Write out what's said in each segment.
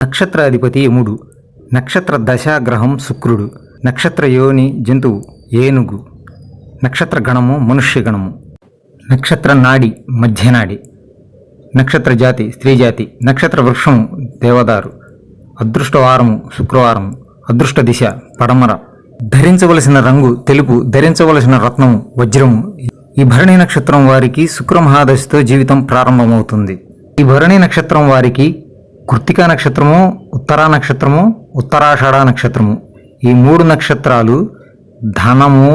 నక్షత్రాధిపతి యముడు, నక్షత్ర దశాగ్రహం శుక్రుడు, నక్షత్ర యోని జంతువు ఏనుగు, నక్షత్ర గణము మనుష్యగణము, నక్షత్ర నాడి మధ్యనాడి, నక్షత్ర జాతి స్త్రీ జాతి, నక్షత్ర వృక్షము దేవదారు, అదృష్టవారము శుక్రవారము, అదృష్ట దిశ పడమర, ధరించవలసిన రంగు తెలుపు, ధరించవలసిన రత్నము వజ్రము. ఈ భరణి నక్షత్రం వారికి శుక్ర మహాదశతో జీవితం ప్రారంభమవుతుంది. ఈ భరణి నక్షత్రం వారికి కృత్తికా నక్షత్రము, ఉత్తరా నక్షత్రము, ఉత్తరాషాఢ నక్షత్రము, ఈ 3 నక్షత్రాలు ధనము,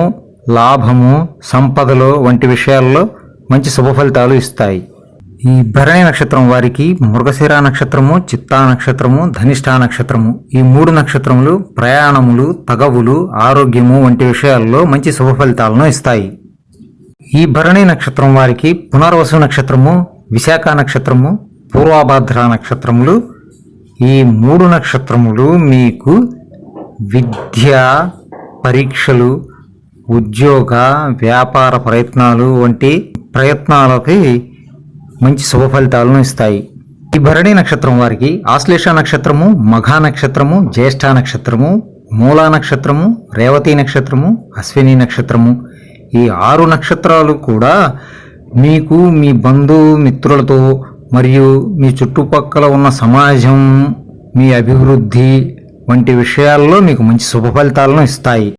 లాభము, సంపదలు వంటి విషయాల్లో మంచి శుభ ఫలితాలు ఇస్తాయి. ఈ భరణి నక్షత్రం వారికి మృగశిర నక్షత్రము, చిత్తా నక్షత్రము, ధనిష్ఠా నక్షత్రము, ఈ 3 నక్షత్రములు ప్రయాణములు, తగవులు, ఆరోగ్యము వంటి విషయాల్లో మంచి శుభ ఫలితాలను ఇస్తాయి. ఈ భరణి నక్షత్రం వారికి పునర్వసు నక్షత్రము, విశాఖ నక్షత్రము, పూర్వభాద్ర నక్షత్రములు, ఈ 3 నక్షత్రములు మీకు విద్య, పరీక్షలు, ఉద్యోగ, వ్యాపార ప్రయత్నాలు వంటి ప్రయత్నాలకి మంచి శుభ ఫలితాలను ఇస్తాయి. ఈ భరణి నక్షత్రం వారికి ఆశ్లేష నక్షత్రము, మఘా నక్షత్రము, జ్యేష్ఠ నక్షత్రము, మూలా నక్షత్రము, రేవతి నక్షత్రము, అశ్విని నక్షత్రము, ఈ 6 నక్షత్రాలు కూడా మీకు మీ బంధుమిత్రులతో మరియు మీ చుట్టుపక్కల ఉన్న సమాజం, మీ అభివృద్ధి వంటి విషయాల్లో మీకు మంచి శుభ ఫలితాలను ఇస్తాయి.